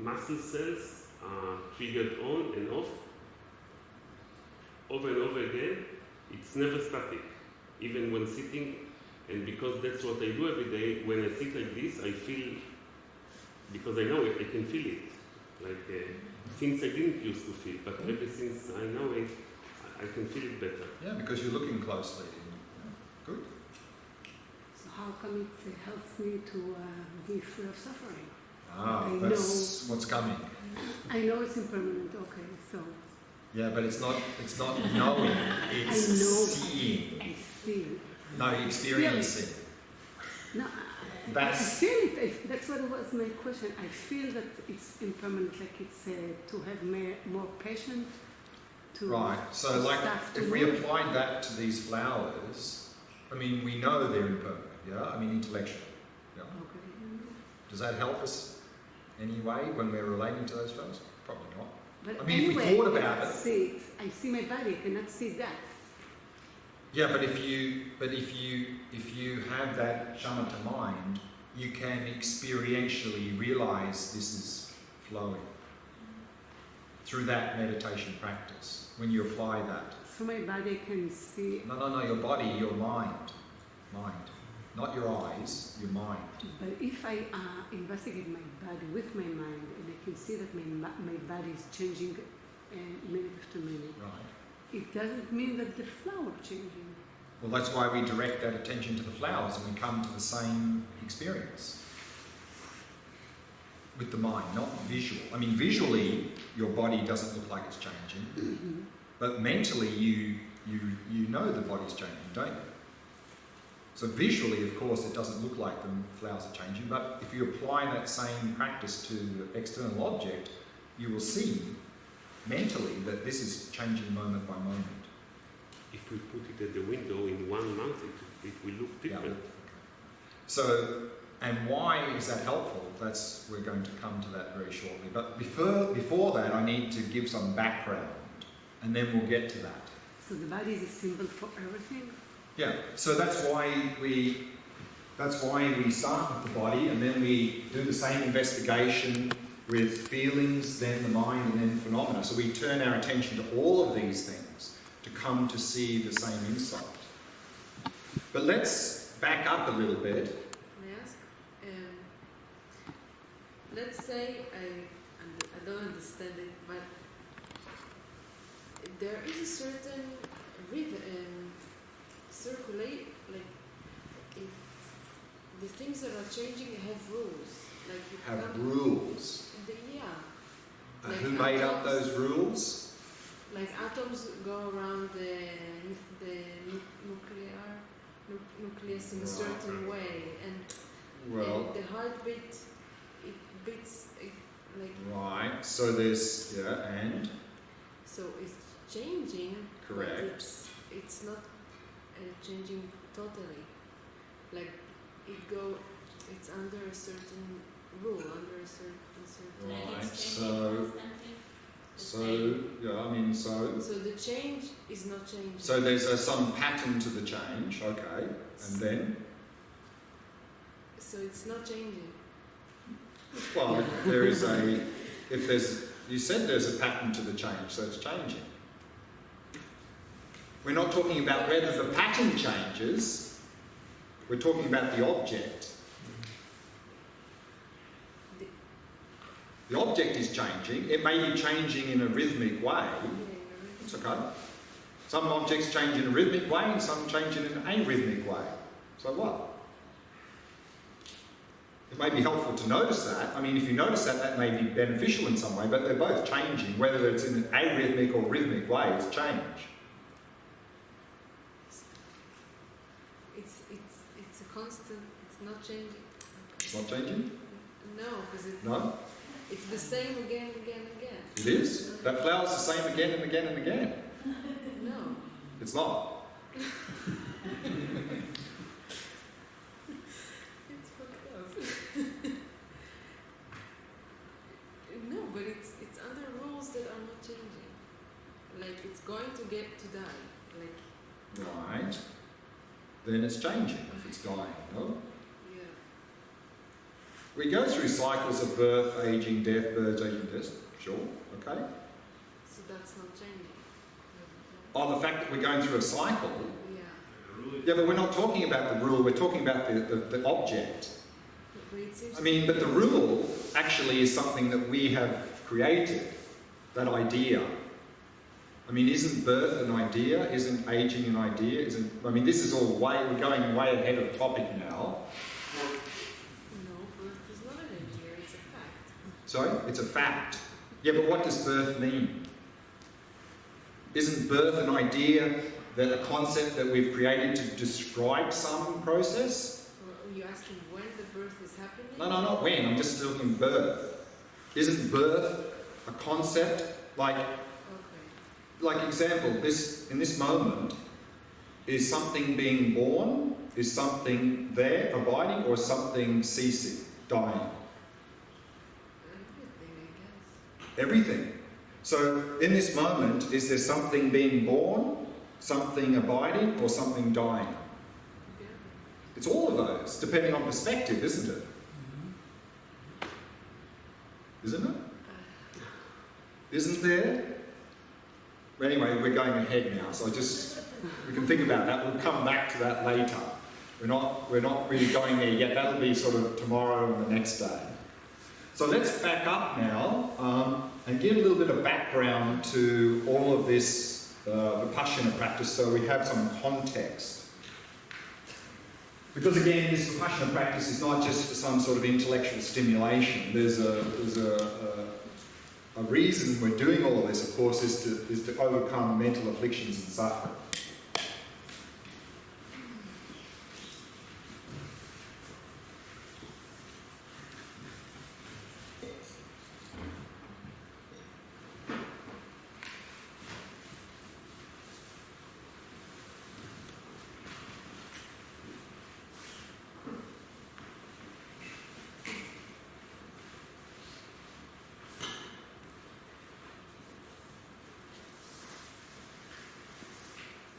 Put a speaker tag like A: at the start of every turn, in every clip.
A: muscle cells are triggered on and off over and over again. It's never static, even when sitting. And because that's what I do every day, when I sit like this, I feel, because I know it, I can feel it. Like things I didn't used to feel, but ever since I know it, I can feel it better.
B: Yeah, because you're looking closely. Good.
C: So how come it helps me to be free of suffering?
B: That's what's coming.
C: I know it's impermanent, okay, so...
B: Yeah, but it's not knowing, it's seeing.
C: I see.
B: No, experiencing.
C: No, I feel it. That's what was my question. I feel that it's impermanent, like it's to have more patience.
B: Right. So, like, if we applied that to these flowers, I mean, we know they're impermanent. Yeah. I mean, intellectually. Yeah.
C: Okay.
B: Does that help us any way when we're relating to those flowers? Probably not.
C: But
B: I mean,
C: anyway,
B: if we thought about it.
C: I see my body. I cannot see that.
B: Yeah, but if you have that shamatha mind, you can experientially realize this is flowing through that meditation practice. When you apply that.
C: So my body can see.
B: No. Your body, your mind, not your eyes, your mind.
C: But if I investigate my body with my mind, and I can see that my body is changing minute after minute.
B: Right.
C: It doesn't mean that the flower changing.
B: Well, that's why we direct that attention to the flowers and we come to the same experience with the mind, not visual. I mean, visually, your body doesn't look like it's changing, but mentally, you know the body's changing, don't you? So visually, of course, it doesn't look like the flowers are changing, but if you apply that same practice to the external object, you will see mentally that this is changing moment by moment.
A: If we put it at the window in 1 month, it will look different.
B: Yeah. So, and why is that helpful? We're going to come to that very shortly. But before that, I need to give some background, and then we'll get to that.
C: So the body is a symbol for everything?
B: Yeah. So that's why we start with the body, and then we do the same investigation with feelings, then the mind, and then phenomena. So we turn our attention to all of these things to come to see the same insight. But let's back up a little bit.
D: May I ask? Let's say I don't understand it, but there is a certain rhythm, circulate, like the things that are changing have rules. Like you
B: Have rules.
D: Like
B: who made up those rules?
D: Like atoms go around the nucleus in a certain way, and the heartbeat, it beats like.
B: Right. So there's and.
D: So it's changing.
B: Correct.
D: But it's not changing totally. Like it's under a certain rule, under a certain.
B: Right. So
D: the change is not changing.
B: So there's some pattern to the change, okay, and then?
D: So it's not changing.
B: Well, you said there's a pattern to the change, so it's changing. We're not talking about whether the pattern changes, we're talking about the object. The object is changing. It may be changing in a rhythmic way. It's okay. Some objects change in a rhythmic way and some change in an arrhythmic way. So what? It may be helpful to notice that. I mean, if you notice that, that may be beneficial in some way, but they're both changing. Whether it's in an arrhythmic or rhythmic way, it's change.
D: It's a constant, it's not changing.
B: It's not changing?
D: No, because it's...
B: No?
D: It's the same again and again and again.
B: It is? That flower's the same again and again and again.
D: No.
B: It's not.
D: It's fucked up. No, but it's under rules that are not changing. Like it's going to get to die. Like.
B: Right. Then it's changing if it's dying, no?
D: Yeah.
B: We go through cycles of birth, aging, death, aging, death. Sure, okay.
D: So that's not changing.
B: Oh, the fact that we're going through a cycle.
D: Yeah.
B: Yeah, but we're not talking about the rule, we're talking about the object.
D: But it seems
B: I mean, but the rule actually is something that we have created, that idea. I mean, isn't birth an idea? Isn't aging an idea? I mean, this is all we're going way ahead of topic now.
D: no, birth is not an idea, it's a fact.
B: Sorry? It's a fact. Yeah, but what does birth mean? Isn't birth an idea, that a concept that we've created to describe some process?
D: Are you asking when the birth is happening?
B: No, not when. I'm just talking birth. Isn't birth a concept? Like example, in this moment, is something being born? Is something there, abiding, or something ceasing, dying?
D: Everything, I guess.
B: Everything. So in this moment, is there something being born, something abiding, or something dying?
D: Yeah.
B: It's all of those, depending on perspective, isn't it? Isn't it? Isn't there? Anyway, we're going ahead now, so we can think about that. We'll come back to that later. We're not really going there yet. That'll be sort of tomorrow and the next day. So let's back up now and give a little bit of background to all of this Vipashyana practice, so we have some context. Because again, this Vipashyana practice is not just for some sort of intellectual stimulation. There's a reason we're doing all of this, of course, is to overcome mental afflictions and suffering.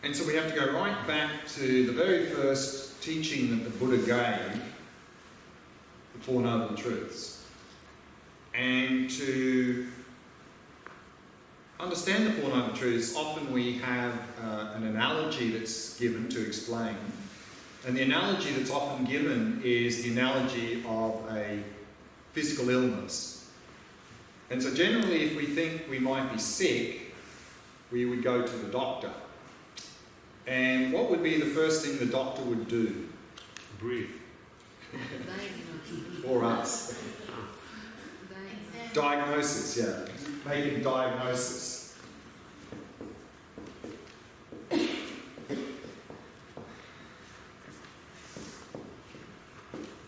B: And so we have to go right back to the very first teaching that the Buddha gave, the Four Noble Truths. And to understand the Four Noble Truths, often we have an analogy that's given to explain. And the analogy that's often given is the analogy of a physical illness. And so generally, if we think we might be sick, we would go to the doctor. And what would be the first thing the doctor would do?
A: Breathe.
D: Diagnosis.
B: For us. Diagnosis, yeah. Make a diagnosis. And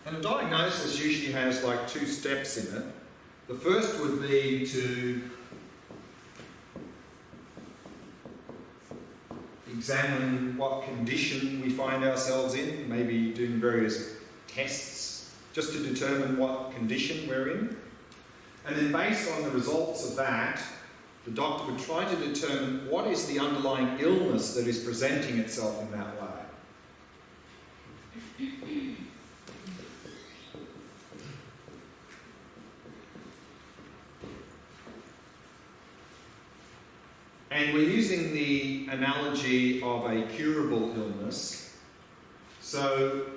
B: a diagnosis usually has like two steps in it. The first would be to examine what condition we find ourselves in, maybe doing various tests just to determine what condition we're in. And then based on the results of that, the doctor would try to determine what is the underlying illness that is presenting itself in that way. And we're using the analogy of a curable illness. So,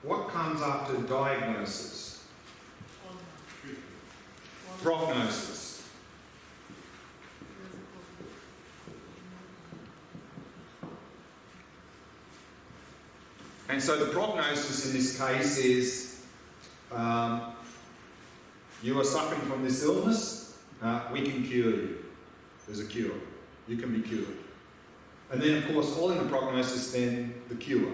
B: what comes after diagnosis? Prognosis. And so the prognosis in this case is you are suffering from this illness, we can cure you. There's a cure. You can be cured. And then, of course, following the prognosis, then the cure.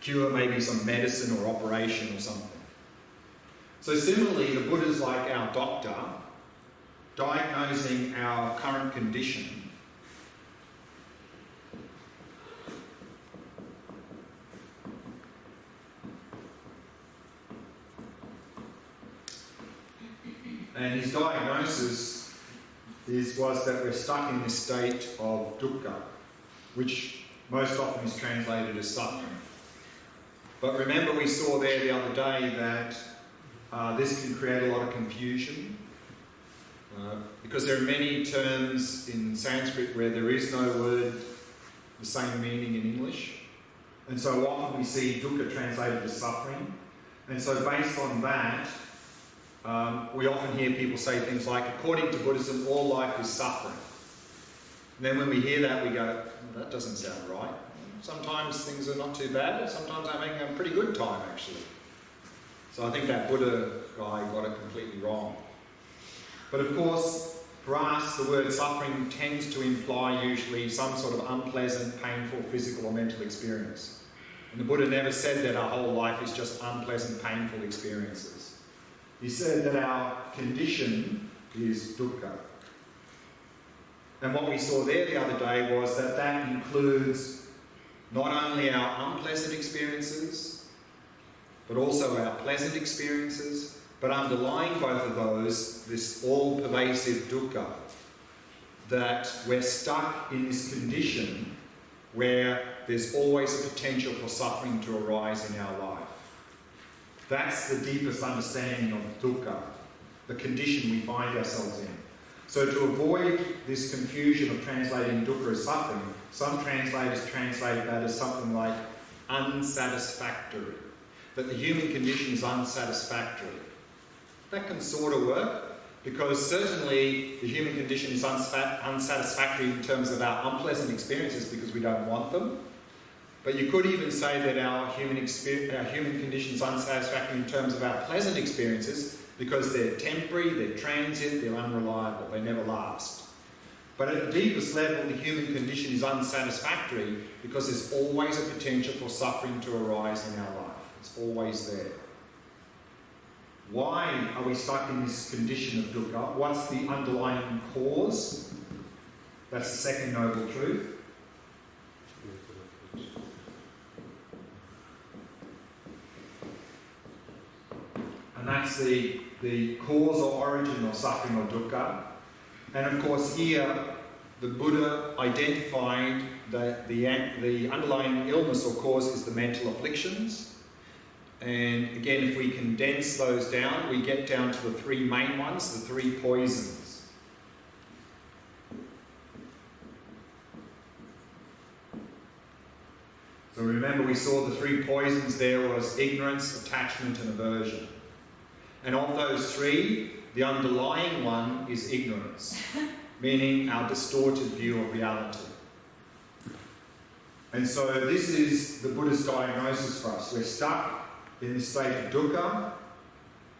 B: Cure may be some medicine or operation or something. So similarly, the Buddha's like our doctor, diagnosing our current condition. And his diagnosis was that we're stuck in this state of dukkha, which most often is translated as suffering. But remember we saw there the other day that this can create a lot of confusion because there are many terms in Sanskrit where there is no word the same meaning in English. And so often we see dukkha translated as suffering. And so based on that, we often hear people say things like, according to Buddhism, all life is suffering. And then when we hear that, we go, well, that doesn't sound right. Sometimes things are not too bad, sometimes I'm having a pretty good time, actually. So I think that Buddha guy got it completely wrong. But of course, for us, the word suffering tends to imply usually some sort of unpleasant, painful, physical or mental experience. And the Buddha never said that our whole life is just unpleasant, painful experiences. He said that our condition is dukkha. And what we saw there the other day was that that includes not only our unpleasant experiences, but also our pleasant experiences, but underlying both of those, this all-pervasive dukkha, that we're stuck in this condition where there's always a potential for suffering to arise in our life. That's the deepest understanding of dukkha, the condition we find ourselves in. So to avoid this confusion of translating dukkha as suffering, some translators translate that as something like unsatisfactory, that the human condition is unsatisfactory. That can sort of work, because certainly the human condition is unsatisfactory in terms of our unpleasant experiences because we don't want them. But you could even say that our human condition is unsatisfactory in terms of our pleasant experiences because they're temporary, they're transient, they're unreliable, they never last. But at the deepest level, the human condition is unsatisfactory because there's always a potential for suffering to arise in our life. It's always there. Why are we stuck in this condition of dukkha? What's the underlying cause? That's the second noble truth. And that's the cause or origin of suffering or dukkha. And of course here, the Buddha identified that the underlying illness or cause is the mental afflictions. And again, if we condense those down, we get down to the three main ones, the three poisons. So remember, we saw the three poisons there was ignorance, attachment and aversion. And of those three, the underlying one is ignorance, meaning our distorted view of reality. And so this is the Buddha's diagnosis for us. We're stuck in this state of dukkha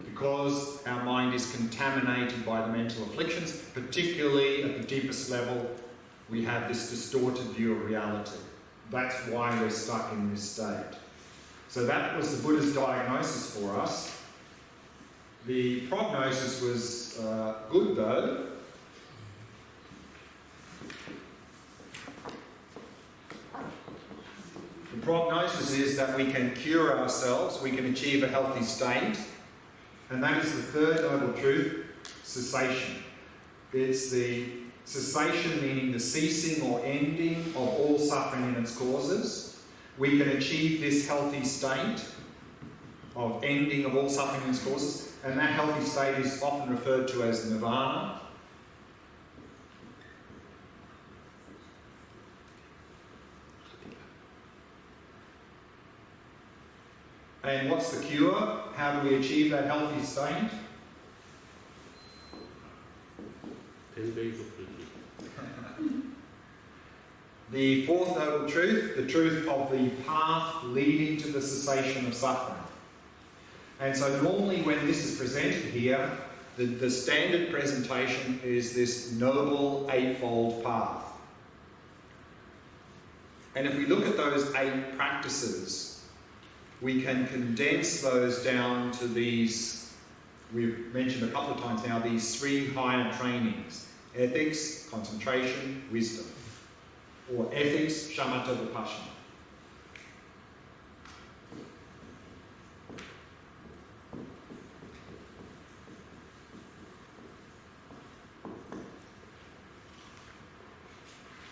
B: because our mind is contaminated by the mental afflictions, particularly at the deepest level, we have this distorted view of reality. That's why we're stuck in this state. So that was the Buddha's diagnosis for us. The prognosis was good though. The prognosis is that we can cure ourselves, we can achieve a healthy state, and that is the third noble truth, cessation. It's the cessation meaning the ceasing or ending of all suffering and its causes. We can achieve this healthy state of ending of all suffering and its causes, and that healthy state is often referred to as nirvana. And what's the cure? How do we achieve that healthy state?
A: 10 days of retreat.
B: The fourth noble truth, the truth of the path leading to the cessation of suffering. And so normally when this is presented here, the standard presentation is this noble eightfold path. And if we look at those 8 practices, we can condense those down to these, we've mentioned a couple of times now, these 3 higher trainings: ethics, concentration, wisdom. Or ethics, Shamatha, Vipashyana.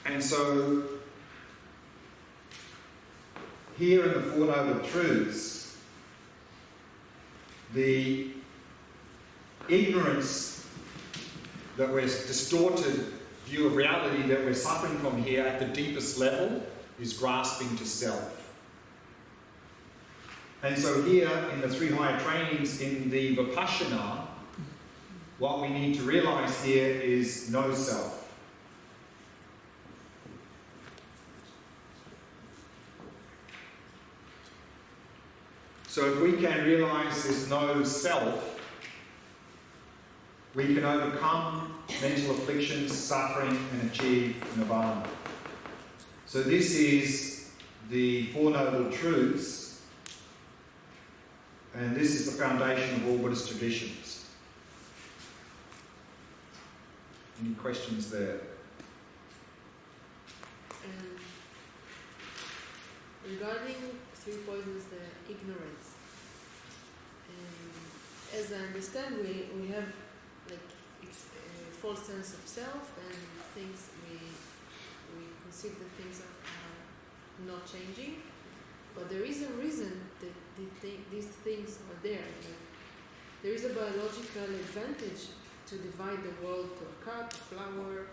B: And so here in the Four Noble Truths, the ignorance that we're distorted view of reality that we're suffering from here at the deepest level is grasping to self. And so here in the three higher trainings in the Vipashyana, what we need to realize here is no self. So if we can realize there's no self, we can overcome mental afflictions, suffering, and achieve nirvana. So this is the Four Noble Truths, and this is the foundation of all Buddhist traditions. Any questions there?
D: Regarding three poisons, the ignorance. As I understand, we have like a false sense of self, and things we conceive that things are not changing, but there is a reason that these things are there. Like, there is a biological advantage to divide the world to a cup, flower,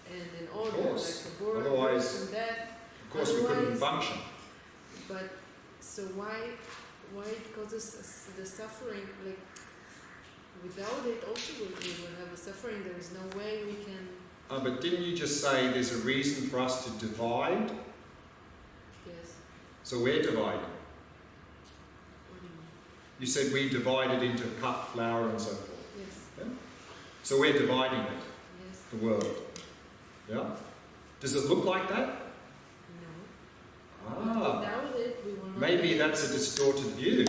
D: and an order, like a birth and death.
B: Of course, we couldn't function.
D: But so why it causes us the suffering? Like without it, also we will have a suffering. There is no way we can.
B: But didn't you just say there's a reason for us to divide?
D: Yes.
B: So we're dividing.
D: What do you mean?
B: You said we divided into cup, flower, and so forth.
D: Yes.
B: Yeah? So we're dividing it,
D: Yes.
B: the world. Yeah? Does it look like that?
D: No.
B: Ah.
D: Without it, we will not.
B: Maybe that's a distorted view.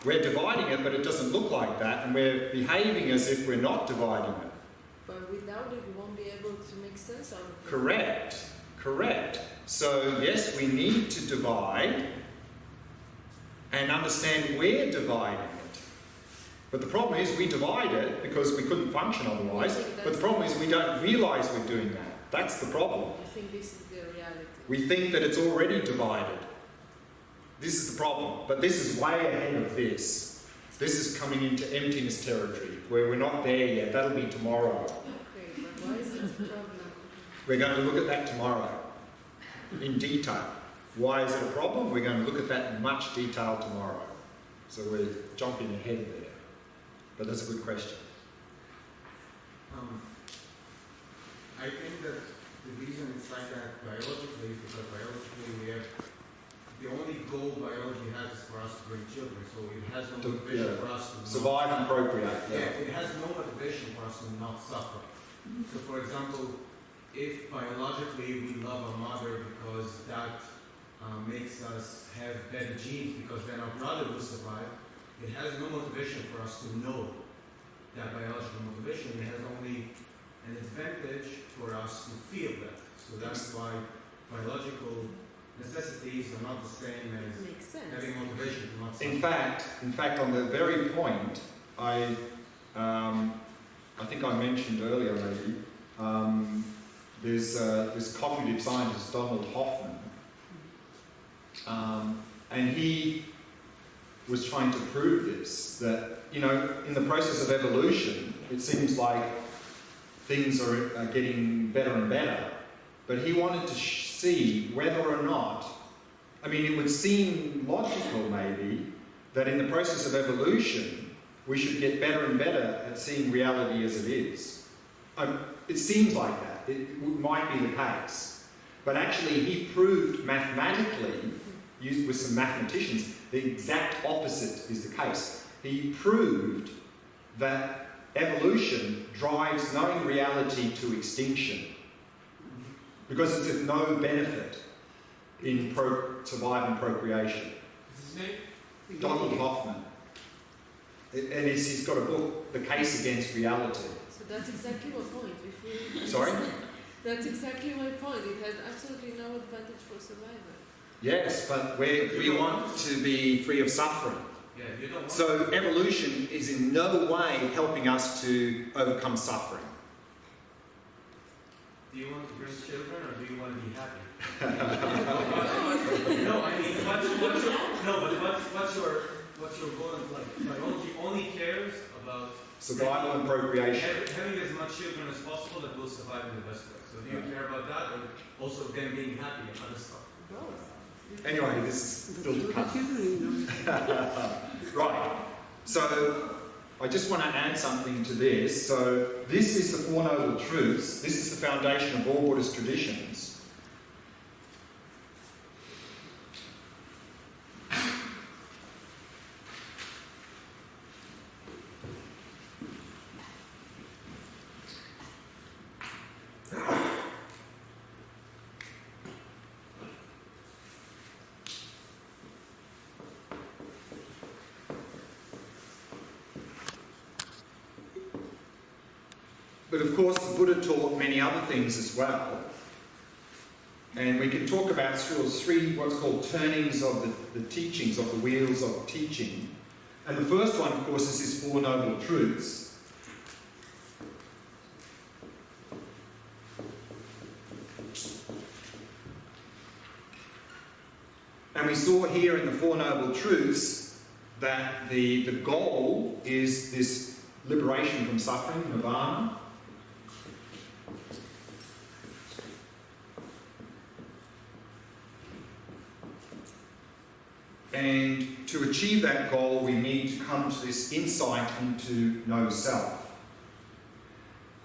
B: We're dividing it, but it doesn't look like that, and we're behaving as if we're not dividing it.
D: But without it, we won't be able to make sense out of it.
B: Correct. So, yes, we need to divide and understand we're dividing it. But the problem is we divide it because we couldn't function otherwise. But the problem is we don't realise we're doing that. That's the problem.
D: I think this is the reality.
B: We think that it's already divided. This is the problem. But this is way ahead of this. This is coming into emptiness territory, where we're not there yet. That'll be tomorrow.
D: Okay, but why is it a problem?
B: We're going to look at that tomorrow, in detail. Why is it a problem? We're going to look at that in much detail tomorrow. So we're jumping ahead there. But that's a good question.
E: I think that the reason it's like that biologically is because biologically we have the only goal biology has is for us to bring children. So it has no motivation for us to
B: survive and procreate.
E: Yeah, it has no motivation for us to not suffer. So for example, if biologically we love our mother because that makes us have better genes because then our brother will survive, it has no motivation for us to know that biological motivation. It has only an advantage for us to feel that. So that's why biological necessities are not the same as
D: Makes sense.
E: having motivation to not suffer.
B: In fact, on the very point, I think I mentioned earlier maybe, there's this cognitive scientist, Donald Hoffman, and he was trying to prove this, that, in the process of evolution, it seems like things are getting better and better, but he wanted to see whether or not, it would seem logical maybe, that in the process of evolution, we should get better and better at seeing reality as it is. It seems like that. It might be the case. But actually, he proved mathematically, used with some mathematicians, the exact opposite is the case. He proved that evolution drives knowing reality to extinction because it's of no benefit in survival and procreation.
E: Is his name?
B: Donald Hoffman. And he's got a book, The Case Against Reality.
D: So that's exactly my point. If we
B: Sorry?
D: That's exactly my point. It has absolutely no advantage for survival.
B: Yes, but we want to be free of suffering.
E: Yeah, you don't want
B: So evolution is in no way helping us to overcome suffering.
E: Do you want to bring children or do you want to be happy? No, I mean, what what's your goal? Like biology only cares about
B: Survival and procreation.
E: having as much children as possible that will survive in the best way. So do you care about that, or also them being happy and other stuff?
B: Anyway, this is still to come. Right. So I just want to add something to this. So this is the Four Noble Truths. This is the foundation of all Buddhist traditions. But of course, the Buddha taught many other things as well. And we can talk about three what's called turnings of the teachings, of the wheels of teaching. And the first one, of course, is his Four Noble Truths. And we saw here in the Four Noble Truths that the goal is this liberation from suffering, nirvana. And to achieve that goal, we need to come to this insight into no self.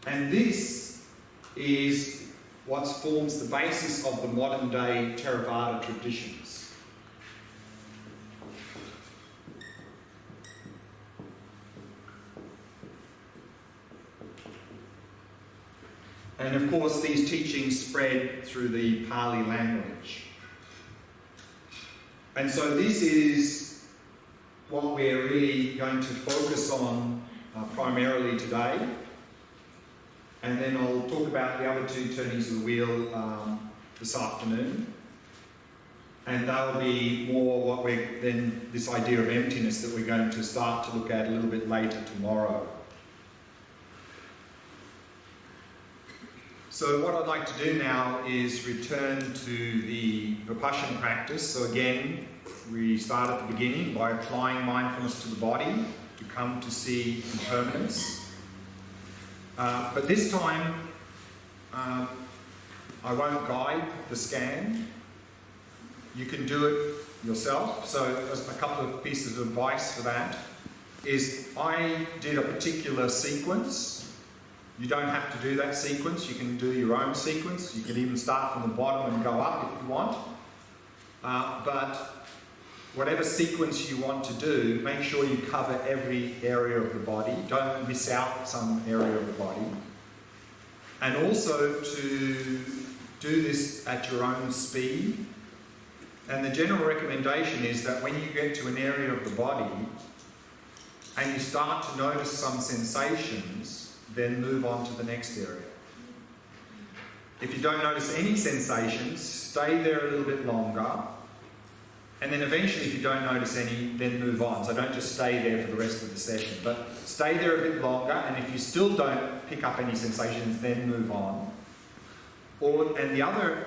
B: And this is what forms the basis of the modern day Theravada traditions. And of course, these teachings spread through the Pali language. And so this is what we're really going to focus on primarily today. And then I'll talk about the other two turnings of the wheel this afternoon. And that'll be more what we're then, this idea of emptiness that we're going to start to look at a little bit later tomorrow. So what I'd like to do now is return to the Vipashyana practice. So again, we start at the beginning by applying mindfulness to the body to come to see impermanence. But this time, I won't guide the scan. You can do it yourself. So a couple of pieces of advice for that is I did a particular sequence. You don't have to do that sequence. You can do your own sequence. You can even start from the bottom and go up if you want. But whatever sequence you want to do, make sure you cover every area of the body. Don't miss out some area of the body. And also to do this at your own speed. And the general recommendation is that when you get to an area of the body and you start to notice some sensations, then move on to the next area. If you don't notice any sensations, stay there a little bit longer, and then eventually if you don't notice any, then move on. So don't just stay there for the rest of the session, but stay there a bit longer, and if you still don't pick up any sensations, then move on. And the other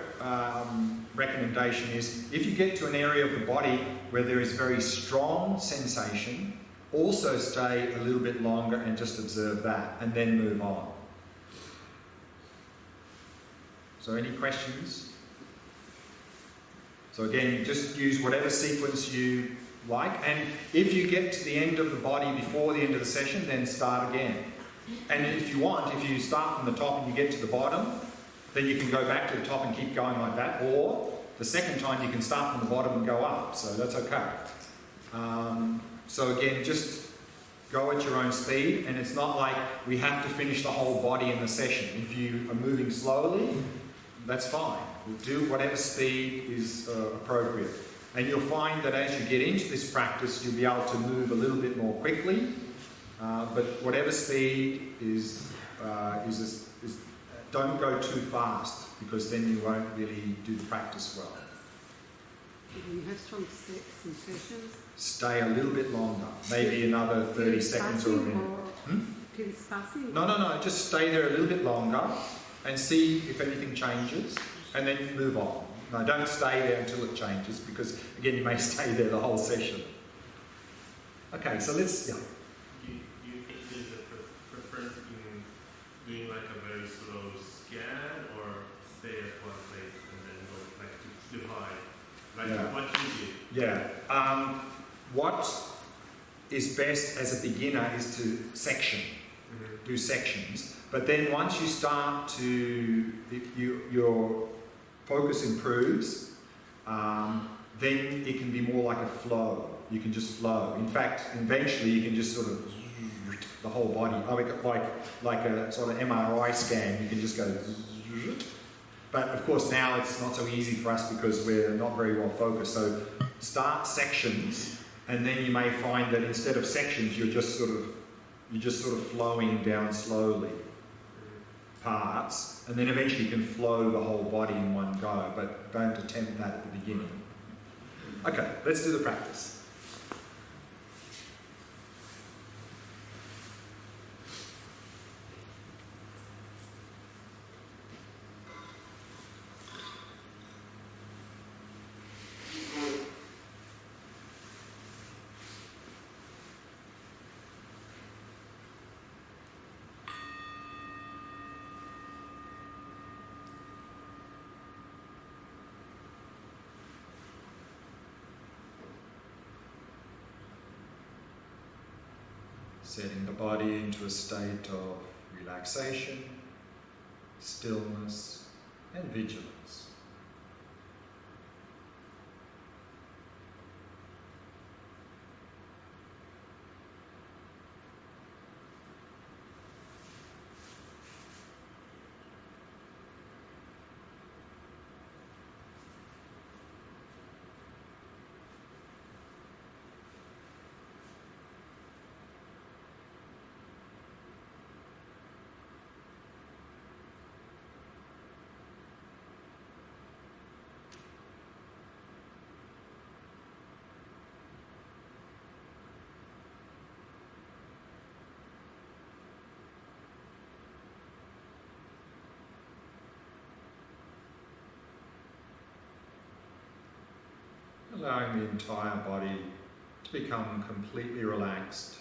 B: recommendation is, if you get to an area of the body where there is very strong sensation, also stay a little bit longer and just observe that, and then move on. So any questions? So again, just use whatever sequence you like, and if you get to the end of the body before the end of the session, then start again. And if you want, if you start from the top and you get to the bottom, then you can go back to the top and keep going like that, or the second time you can start from the bottom and go up, so that's okay. So again, just go at your own speed, and it's not like we have to finish the whole body in the session. If you are moving slowly, that's fine. We'll do whatever speed is appropriate. And you'll find that as you get into this practice, you'll be able to move a little bit more quickly, but whatever speed is don't go too fast, because then you won't really do the practice well.
C: When you have strong sensations,
B: stay a little bit longer, maybe another 30 seconds or a minute.
C: Feels passing?
B: No, just stay there a little bit longer and see if anything changes, and then move on. No, don't stay there until it changes, because again, you may stay there the whole session. Okay, so let's,
F: Do you think there's a preference between doing like a very slow scan or stay at one place and then go like to divide? Like
B: Yeah.
F: what you do?
B: Yeah. What is best as a beginner is to section, do sections. But then once you start to, your focus improves, then it can be more like a flow. You can just flow. In fact, eventually you can just sort of the whole body, like a sort of MRI scan. You can just go. But of course now it's not so easy for us because we're not very well focused. So start sections, and then you may find that instead of sections, you're just sort of flowing down slowly parts, and then eventually you can flow the whole body in one go. But don't attempt that at the beginning. Okay, let's do the practice. Setting the body into a state of relaxation, stillness, and vigilance. Allowing the entire body to become completely relaxed,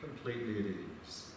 B: completely at ease.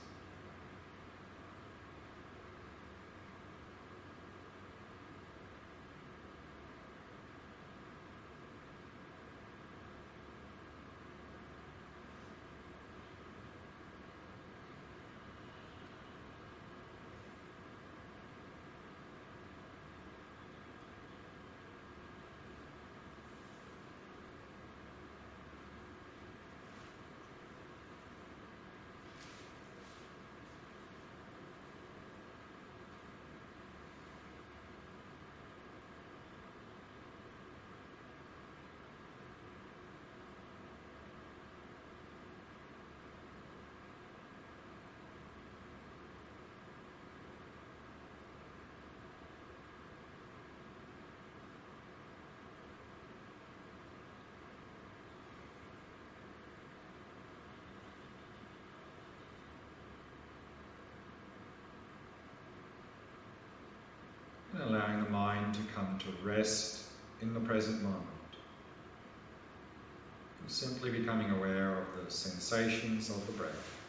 B: And allowing the mind to come to rest in the present moment. And simply becoming aware of the sensations of the breath.